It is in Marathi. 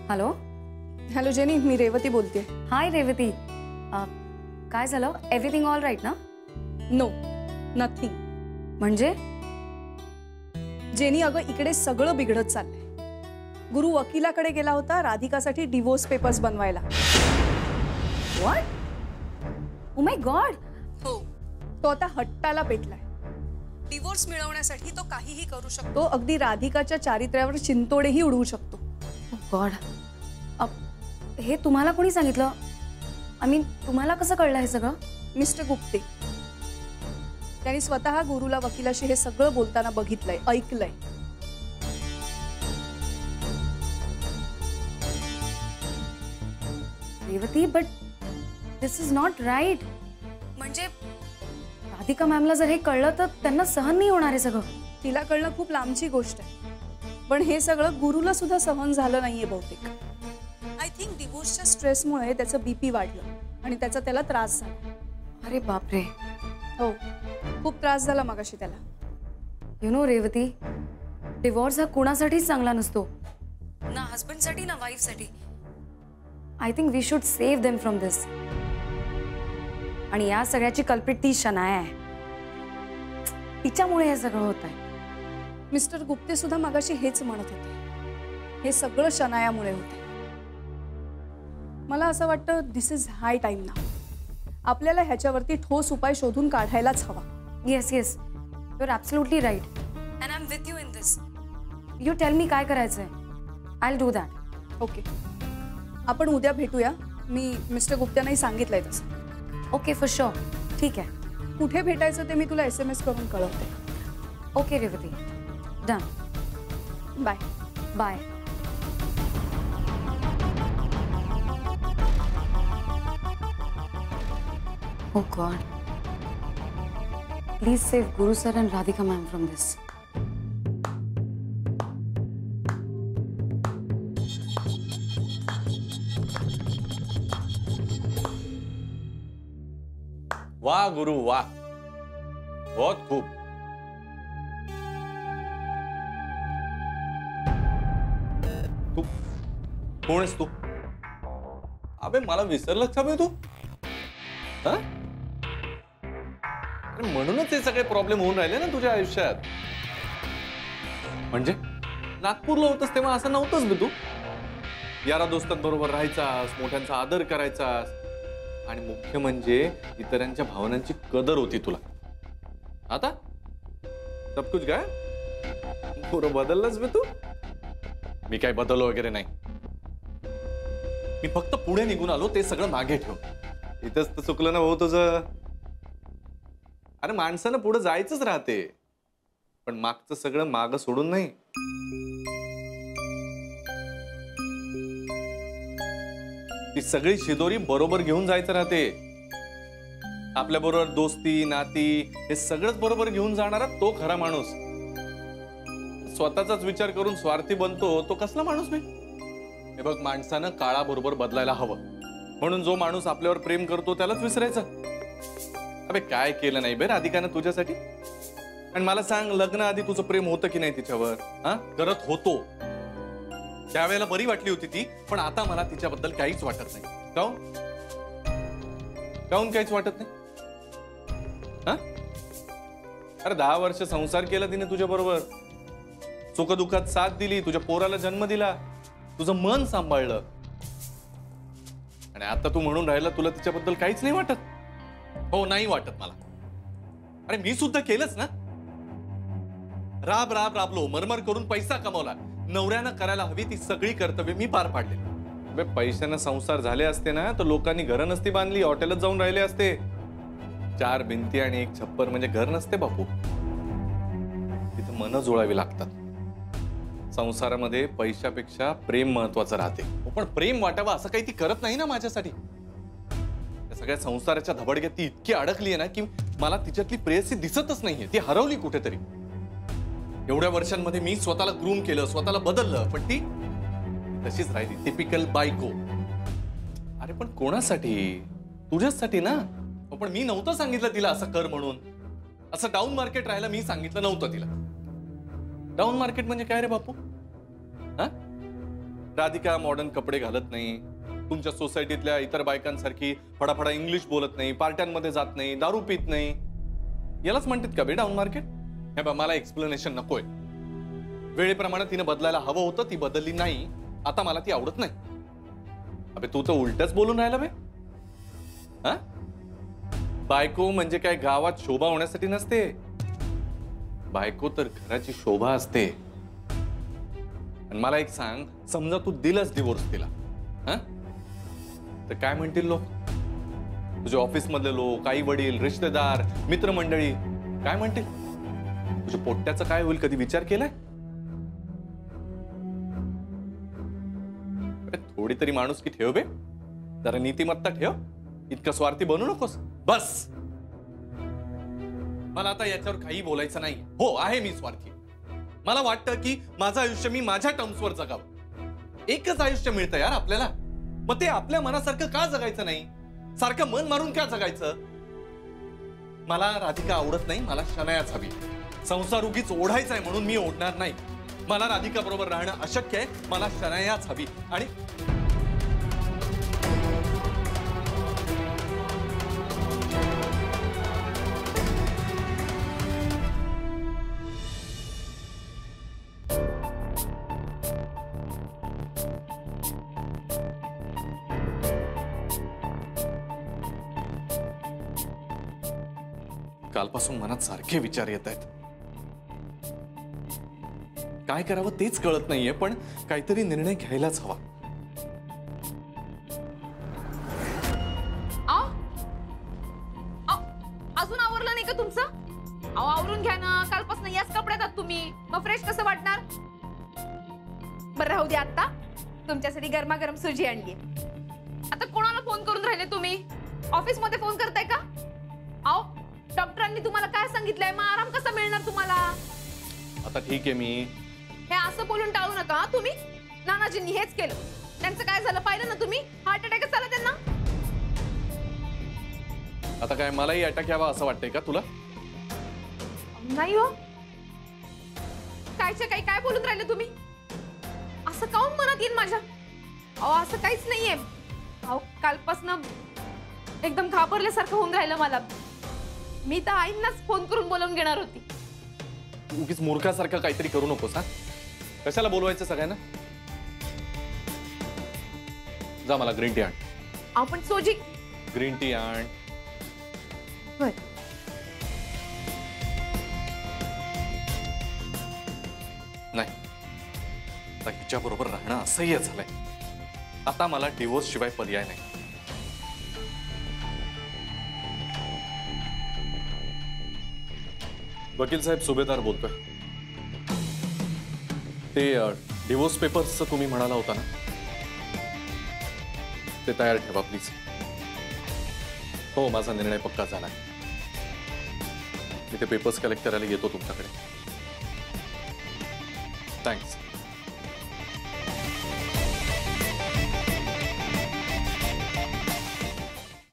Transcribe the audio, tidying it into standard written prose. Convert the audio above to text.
हॅलो हॅलो जेनी, मी रेवती बोलते. हाय रेवती. काय झालं? एव्हरीथिंग ऑल राईट ना? No, nothing. म्हणजे जेनी, अगं इकडे सगळं बिघडत चाललंय. गुरु वकिलाकडे गेला होता राधिकासाठी डिवोर्स पेपर्स बनवायला. व्हॉट? Oh my God. हो, तो आता हट्टाला पेटलाय. डिवोर्स मिळवण्यासाठी तो काहीही करू शकतो. अगदी राधिकाच्या चारित्र्यावर चिंतोडेही उडवू शकतो. ओ गॉड. हे तुम्हाला कोणी सांगितलं? आय मीन, तुम्हाला कसं कळलं हे सगळं? मिस्टर गुप्ते, त्यांनी स्वतः गुरुला वकिलाशी हे सगळं बोलताना बघितलंय, ऐकलंय. Revathi, but this is not right. म्हणजे राधिका मॅमला जर हे कळलं तर त्यांना सहन नाही होणार आहे सगळं. तिला कळणं खूप लांबची गोष्ट आहे, पण हे सगळं गुरुला सुद्धा सहन झालं नाहीये बहुतेक. आय थिंक डिवोर्सच्या स्ट्रेसमुळे त्याचं बीपी वाढलं आणि त्याचा त्याला त्रास झाला. अरे बापरे. हो, खूप त्रास झाला मगाशी त्याला. यु नो रेवती, डिवोर्स हा कुणासाठीच चांगला नसतो, ना हस्बंडसाठी ना वाईफसाठी. I think we should save them from this. आणि या सगळ्याची कल्प्रिट ती शनाया आहे. तिच्यामुळे हे सगळं होत आहे. मिस्टर गुप्ते सुद्धा मगाशी हेच म्हणत होते, हे सगळं शनायामुळे होते. मला असं वाटतं दिस इज हाय टाइम ना. आपल्याला ह्याच्यावरती ठोस उपाय शोधून काढायलाच हवा. Yes yes, you are absolutely right and I am with you in this. You tell me काय करायचंय. I will do that. Okay, आपण उद्या भेटूया. मी मिस्टर गुप्त्यांनाही सांगितलंय तसं. Okay, for sure. ठीक आहे. कुठे भेटायचं ते मी तुला SMS करून कळवते. Okay Revathi, done. Bye bye. Oh God. Please save Guru sir and Radhika ma'am from this. वाह गुरु वाह, बहुत खूब. तू कोण आहेस तू? अबे मला विसरलंच का बे तू? हा? अरे म्हणूनच हे सगळे प्रॉब्लेम होऊन राहिले ना तुझ्या आयुष्यात. म्हणजे नागपूरला होतस तेव्हा असं नव्हतंच बे तू. यारा दोस्तांबरोबर राहायचास, मोठ्यांचा आदर करायचास आणि मुख्य म्हणजे इतरांच्या भावनांची कदर होती तुला. आता सब कुछ काय पुरं बदललंच बे तू. मी काय बदललो वगैरे नाही. मी फक्त पुढे निघून आलो, ते सगळं मागे ठेव. इथंच तर चुकलं ना भाऊ तुझं. अरे माणसानं पुढे जायचंच राहते, पण मागचं सगळं माग सोडून नाही. ती सगळी शिदोरी बरोबर घेऊन जायचं राहते. आपल्या बरोबर दोस्ती नाती हे सगळंच बरोबर घेऊन जाणारा तो खरा माणूस. स्वतःचाच विचार करून स्वार्थी बनतो तो कसला माणूस नाही. हे बघ, माणसानं काळाबरोबर बदलायला हवं. म्हणून जो माणूस आपल्यावर प्रेम करतो त्यालाच विसरायचं. अबे काय केलं नाही बे राधिकानं तुझ्यासाठी. आणि मला सांग, लग्न आधी तुझं प्रेम होतं की नाही तिच्यावर? हा, करत होतो. त्यावेळेला बरी वाटली होती ती, पण आता मला तिच्याबद्दल काहीच वाटत नाही. काऊन काऊन काहीच वाटत नाही? हा, अरे 10 वर्ष संसार केला तिने तुझ्या बरोबर. सुखदुःखात साथ दिली, तुझ्या पोराला जन्म दिला, तुझं मन सांभाळलं. आणि आता तू म्हणून राहिला तुला तिच्याबद्दल काहीच नाही वाटत. हो, नाही वाटत मला. अरे मी सुद्धा केलंच ना. राब राब राबलो, मरमर करून पैसा कमवला. नवऱ्यानं करायला हवी ती सगळी कर्तव्य मी पार पाडले. पैशानं संसार झाले असते ना तर लोकांनी घरं नसती बांधली, हॉटेलच जाऊन राहिले असते. 4 भिंती आणि 1 छप्पर म्हणजे घर नसते बापू. तिथं मन जुळावी लागतात. संसारामध्ये पैशापेक्षा प्रेम महत्वाचं राहते. पण प्रेम वाटावं असं काही ती करत नाही ना माझ्यासाठी. त्या सगळ्या संसाराच्या धबडग्यात ती इतकी अडकली आहे ना की मला तिच्यातली प्रेयसी दिसतच नाहीये. ती हरवली कुठेतरी. एवढ्या वर्षांमध्ये मी स्वतःला ग्रूम केलं, स्वतःला बदललं, पण ती तशीच राहिली. टिपिकल बायको. अरे पण कोणासाठी? तुझ्याचसाठी ना. पण मी नव्हतं सांगितलं तिला असं कर म्हणून. असं डाऊन मार्केट राहायला मी सांगितलं नव्हतं तिला. डाऊन मार्केट म्हणजे काय रे बापू? हा, राधिका मॉडर्न कपडे घालत नाही, तुमच्या सोसायटीतल्या इतर बायकांसारखी फडाफडा इंग्लिश बोलत नाही, पार्ट्यांमध्ये जात नाही, दारू पित नाही. यालाच म्हणतात का बे डाऊन मार्केट? हे बा, मला एक्सप्लेनेशन नकोय. वेळेप्रमाणे तिने बदलायला हवं होतं, ती बदलली नाही. आता मला ती आवडत नाही. अबे तू तर उलटच बोलून राहिला बे. हा? बायको म्हणजे काय गावात शोभा होण्यासाठी नसते. बायको तर घराची शोभा असते. आणि मला एक सांग, समजा तू दिलंस डिवोर्स तिला, हा? तर काय म्हणतील लोक? तुझे ऑफिस मधले लोक, आई वडील, रिश्तेदार, मित्रमंडळी काय म्हणतील? तुझ्या पोट्ट्याचं काय होईल, कधी विचार केलाय? थोडी तरी माणुसकी ठेव बे, जरा नीतिमत्ता ठेव. इतकं स्वार्थी बनू नकोस. बस, मला आता याच्यावर काही बोलायचं नाही. हो, आहे मी स्वार्थी. मला वाटतं की माझं आयुष्य मी माझ्या टर्म्सवर जगावं. एकच आयुष्य मिळतं यार आपल्याला, मग ते आपल्या मनासारखं का जगायचं नाही? सारखं मन मारून का जगायचं? मला राधिका आवडत नाही, मला शनायाच हवी. संसार उगीच ओढायचा आहे म्हणून मी ओढणार नाही. मला राधिका बरोबर राहणं अशक्य आहे, मला शनायाच हवी. आणि कालपासून मनात सारखे विचार येत आहेत. काय करावं तेच कळत नाहीये, पण काहीतरी निर्णय घ्यायलाच हवा. अजून आवरलं नाही का तुमचं? अहो आवरून घ्या ना, कालपासून याच कपड्यात आहात तुम्ही, मग फ्रेश कसं वाटणार? बरं राहू दे, आता तुमच्यासाठी गरमागरम सुजी आणली. आता कोणाला फोन करून राहिले तुम्ही? ऑफिस मध्ये फोन करताय का? अहो डॉक्टरांनी तुम्हाला काय सांगितलंय? मग आराम कसा मिळणार तुम्हाला? आता ठीक आहे, मी हे असं बोलून टाळू नका तुम्ही. नानाजींनी हेच केलं. त्यांचं काय झालं पाहिलं ना तुम्ही? हार्ट अटॅकच आला त्यांना. आता काय मलाही अटॅक यावा असं वाटतंय का तुला? नाही हो, कायच्या काही काय बोलून राहिले तुम्ही? असं काऊन मनात येईल माझ्या? अहो असं काहीच नाहीये. अहो कालपासून एकदम घाबरल्यासारखं होऊन राहिलं मला. मी तर आईंनाच फोन करून बोलावून घेणार होती. उगीच मूर्खासारखं काहीतरी करू नकोस. हा, कशाला बोलवायचं सगळ्यांना? जा, मला ग्रीन टी आण. आपण सोजी ग्रीन टी आण. नाही, आता हिच्या बरोबर राहणं असह्य झालंय. आता मला डिवोर्स शिवाय पर्याय नाही. वकील साहेब, सुभेदार बोलतोय. ते डिवोर्स पेपर्सचं तुम्ही म्हणाला होता ना, ते तयार ठेवा प्लीज. हो, माझा निर्णय पक्का झालाय. मी ते पेपर्स कलेक्ट करायला येतो तुमच्याकडे. थँक्स.